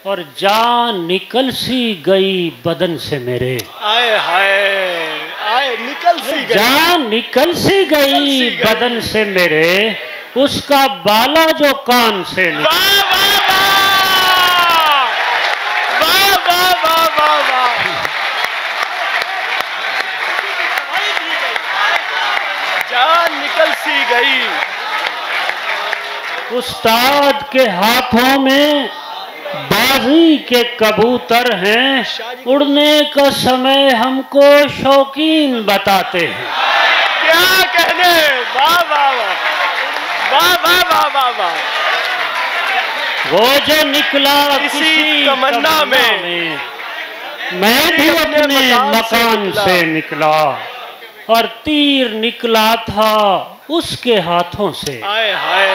और जान निकल सी गई बदन से मेरे। आए हाय, आए निकल सी गई, जान निकल सी गई बदन से मेरे, उसका बाला जो कान से निकला। वाह वाह वाह, वाह वाह वाह वाह, जान निकल सी गई। उस्ताद के हाथों में बाजी के कबूतर हैं, उड़ने का समय हमको शौकीन बताते हैं। क्या कहने, वाह वाह वाह, वाह वाह वाह वाह। वो जो निकला किसी तमन्ना में, मैं भी अपने मकान से निकला, और तीर निकला था उसके हाथों से। आए हाय,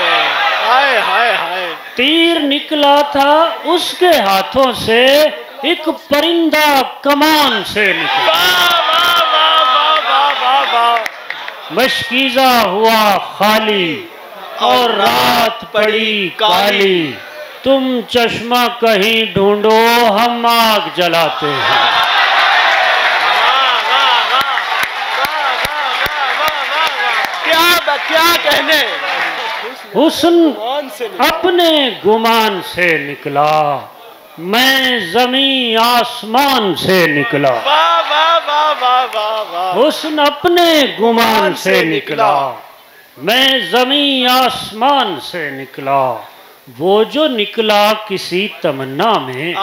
आए हाय हाय, तीर निकला था उसके हाथों से, एक परिंदा कमान से निकला। वाह वाह वाह वाह वाह वाह। मशकीज़ा हुआ खाली और रात पड़ी काली, तुम चश्मा कहीं ढूंढो हम आग जलाते हैं। क्या कहने, हुस्न अपने गुमान से निकला, मैं जमीन आसमान से निकला। वाह वाह वाह वाह वाह वाह। हुस्न अपने गुमान से निकला, मैं जमीन आसमान से निकला। वो जो निकला किसी तमन्ना में,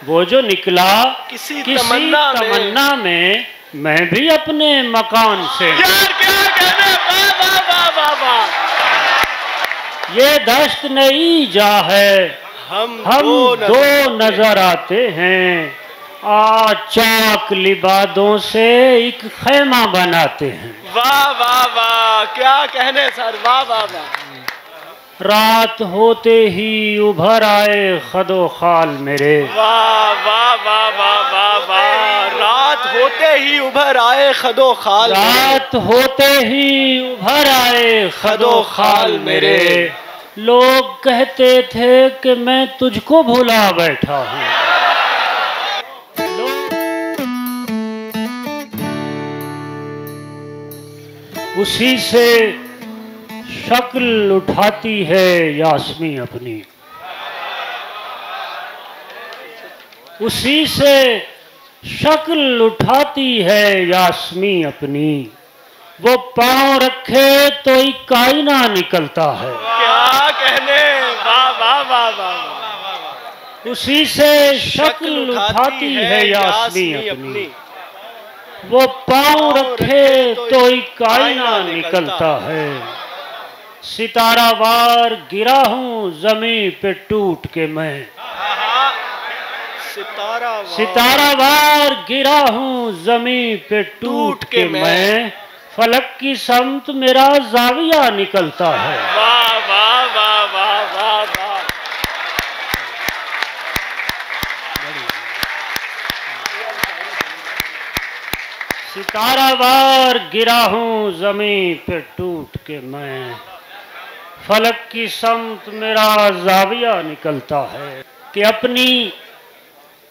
वो जो निकला किसी तमन्ना में, मैं भी अपने मकान से। यार क्या कहने, वाह वाह वाह वाह वाह। ये दश्त नई जा है, हम दो नजर आते हैं, चाक लिबादों से एक खैमा बनाते हैं। वाह वाह वाह, क्या कहने सर, वाह वाह वाह। रात होते ही उभर आए खदो खाल मेरे। वाह वाह वाह वाह वाह वाह। रात होते ही उभर आए खदो खाल, रात होते ही उभर आए खदो खाल मेरे। लोग कहते थे कि मैं तुझको भुला बैठा हूँ। उसी से शक्ल उठाती है यास्मी अपनी, उसी से शक्ल उठाती है यास्मी अपनी। वो पांव रखे तो कायना निकलता है। क्या कहने, वाह वाह वाह वाह। उसी से शक्ल उठाती है यास्मी अपनी, वो पांव रखे तो कायना निकलता है। सितारा वार गिरा हूँ जमीन पे टूट के मैं, सितारा वार गिरा हूँ जमीन पे टूट के मैं। फलक की समत मेरा जाविया निकलता है। वाह वाह वाह वाह वाह वाह। सितारा वार गिरा हूँ जमीन पे टूट के मैं, फलक की समत मेरा जाविया निकलता है। कि अपनी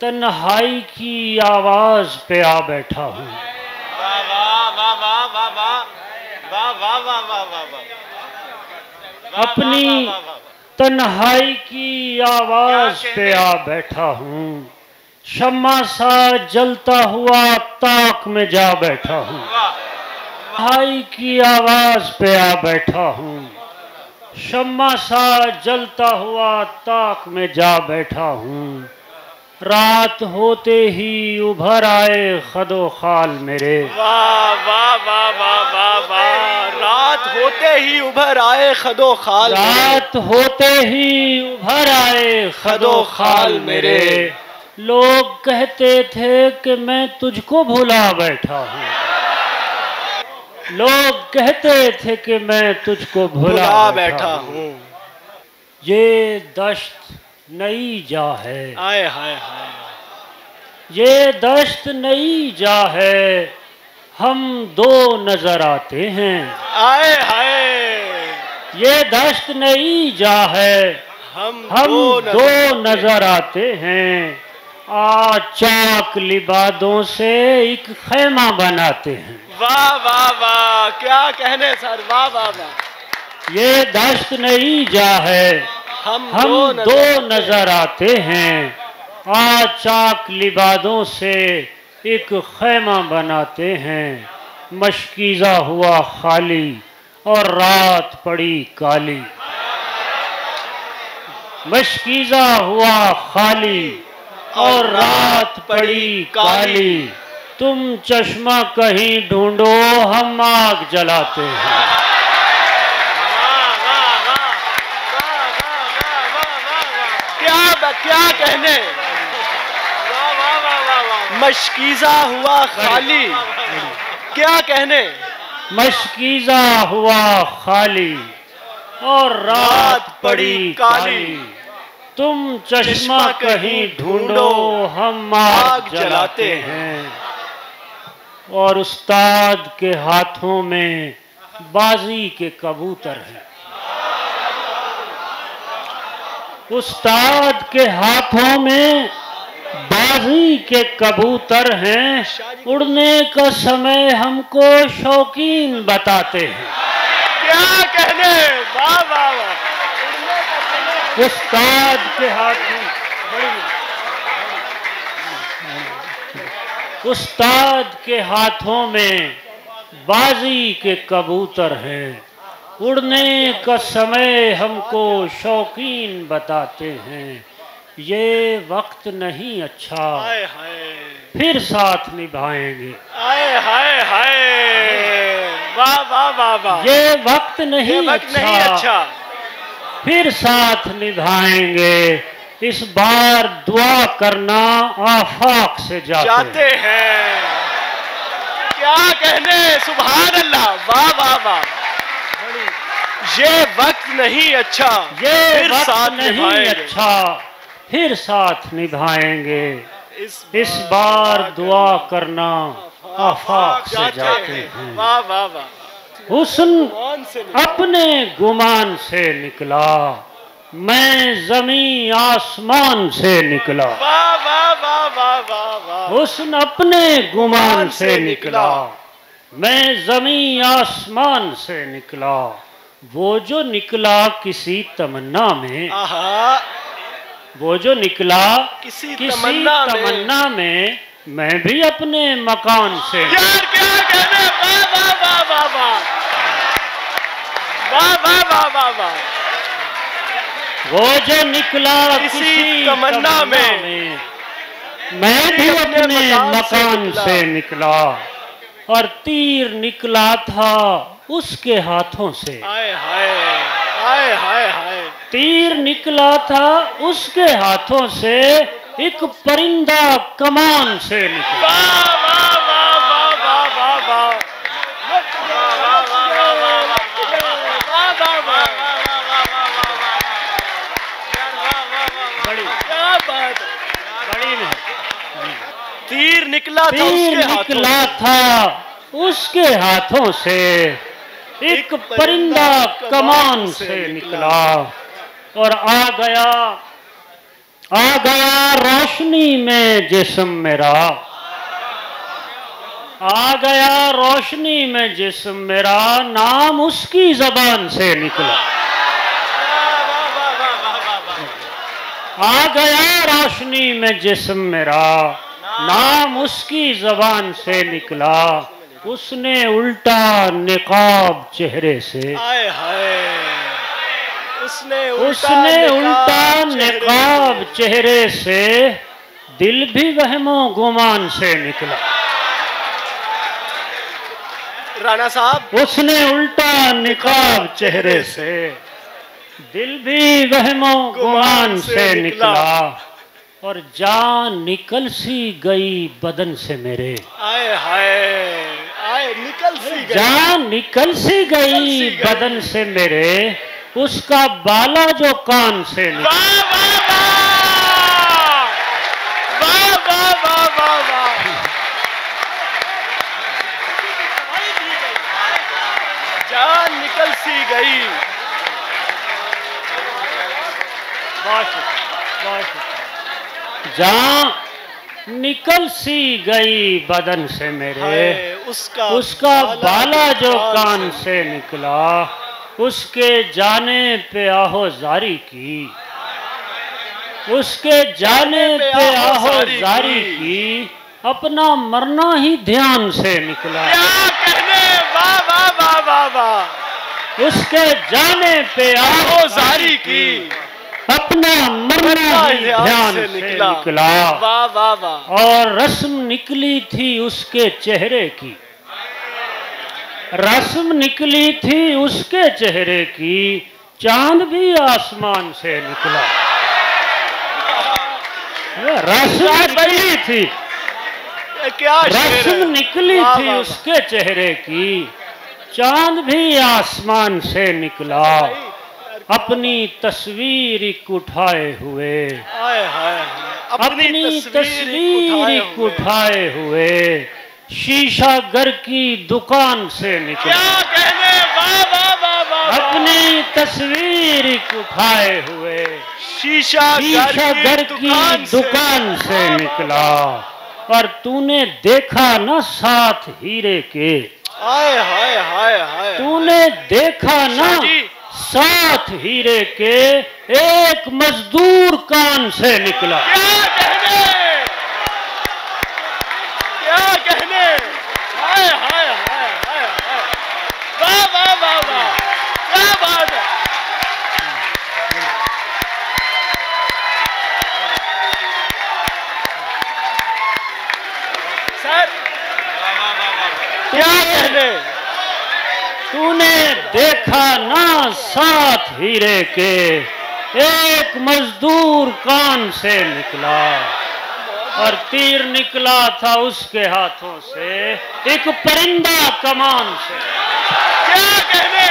तन्हाई की आवाज पे आ बैठा हूँ। वाह वाह वाह वाह वाह वाह वाह वाह वाह वाह वाह। अपनी तन्हाई की आवाज पे आ बैठा हूँ, शम्मा सा जलता हुआ ताक में जा बैठा हूँ। तन्हाई की आवाज पे आ बैठा हूँ, शम्मा सा जलता हुआ ताक में जा बैठा हूँ। रात होते ही उभर आए खदो खाल मेरे। वाह वाह वाह वाह वाह वाह। रात होते ही उभर आए खदो खाल, रात होते ही उभर आए खदो खाल मेरे। लोग कहते थे कि मैं तुझको भुला बैठा हूँ, लोग कहते थे कि मैं तुझको भुला बैठा हूँ। ये दश्त नई जा है, आए हाय हाय। ये दश्त नई जा है, हम दो नजर आते हैं। आए हाय। ये दश्त नई जा है, हम दो नजर आते हैं, आ चाक लिबादों से एक खैमा बनाते हैं। वाह वाह वाह, क्या कहने सर, वाह वाह वाह। ये दश्त नहीं जा है, हम दो नजर आते हैं, आ चाक लिबादों से एक खैमा बनाते हैं। मशकीज़ा हुआ खाली और रात पड़ी काली, मशकीज़ा हुआ खाली और रात पड़ी काली। तुम चश्मा कहीं ढूंढो, हम आग जलाते हैं। क्या कहने, मशकीज़ा हुआ खाली, क्या कहने, मशकीज़ा हुआ खाली और रात पड़ी काली। तुम चश्मा कहीं ढूंढो, हम आग जलाते हैं। और उस्ताद के हाथों में बाजी के कबूतर हैं, उस्ताद के हाथों में बाजी के कबूतर हैं। उड़ने का समय हमको शौकीन बताते हैं। क्या कहने, वाह वाह वाह। उस्ताद के हाथों, उस्ताद के हाथों में बाजी के कबूतर हैं। उड़ने का समय हमको शौकीन बताते हैं। ये वक्त नहीं अच्छा, हाय हाय, फिर साथ निभाएंगे। हाय हाय हाय, वाह वाह वाह वाह। ये वक्त नहीं अच्छा, फिर साथ निभाएंगे। इस बार दुआ करना आफाक से जाते हैं। क्या कहने, सुभान अल्लाह, वाह वाह वाह। ये वक्त नहीं अच्छा, ये वक्त साथ नहीं अच्छा, फिर साथ निभाएंगे। इस बार दुआ करना आफाक से जाते हैं। वाह वाह वाह। हुस्न अपने गुमान से निकला, मैं जमी आसमान से निकला। वाह वाह वाह वाह वाह वाह। हुस्न अपने गुमान से निकला, मैं जमी आसमान से निकला। वो जो निकला किसी तमन्ना में, वो जो निकला किसी तमन्ना में, मैं भी अपने मकान से। यार क्या कहने, वाह वाह वाह वाह वाह, वाह वाह वाह वाह वाह। वो जो निकला किसी तमन्ना में, मैं भी अपने मकान से निकला। और तीर निकला था उसके हाथों से, हाय हाय हाय हाय हाय। तीर निकला था उसके हाथों से, एक परिंदा कमान से निकला। वाह वाह वाह वाह वाह वाह वाह। बड़ी क्या बात, बड़ी नहीं। तीर निकला था उसके हाथों से, एक परिंदा कमान से निकला। और आ गया रोशनी में जिस्म मेरा, आ गया रोशनी में जिस्म मेरा, नाम उसकी जबान से निकला। आ गया रोशनी में जिस्म मेरा, नाम उसकी जबान से निकला। उसने उल्टा निकाब चेहरे से, हाय हाय। उसने उल्टा निकाब चेहरे से, दिल भी वहमो गुमान से निकला। राणा साहब, उसने उल्टा निकाब चेहरे से, दिल भी वहमो गुमान से निकला। और जान निकल सी गई बदन से मेरे, आए हाय, आए निकल सी गई, जान निकल सी गई बदन से मेरे, उसका बाला जो कान से निकला। वाह वाह वाह वाह वाह वाह। जान निकल सी गई, जहाँ निकल सी गई बदन से मेरे, उसका बाला जो कान से निकला, उसके जाने पे आहो जारी की, उसके जाने पे आहो जारी की, अपना मरना ही ध्यान से निकला। क्या कहने, वाह वाह वाह वाह वाह। उसके जाने पे आहो जारी की, अपना मरना ही ध्यान से निकला। वाह वाह वाह। और रस्म निकली थी उसके चेहरे की, रस्म निकली थी उसके चेहरे की, चांद भी आसमान से निकला। रस्म निकली थी, क्या रस्म निकली थी उसके चेहरे की, चांद भी आसमान से निकला। अपनी तस्वीर एक उठाए हुए, अपनी तस्वीर एक उठाए हुए, शीशा घर की दुकान से निकला। क्या कहने, वाह वाह वाह वाह। अपनी तस्वीर एक उठाए हुए, शीशा घर की दुकान से निकला। और तूने देखा ना साथ हीरे के, हाय हाय हाय हाय, तूने देखा ना साथ हीरे के, एक मजदूर कान से निकला। क्या कहने, क्या कहने, हाय हाय हाय हाय हाय, वाह वाह वाह वाह, क्या बात है। सर क्या कहने, तूने देखा ना साथ हीरे के, एक मजदूर कान से निकला। और तीर निकला था उसके हाथों से, एक परिंदा कमान से। क्या कहने,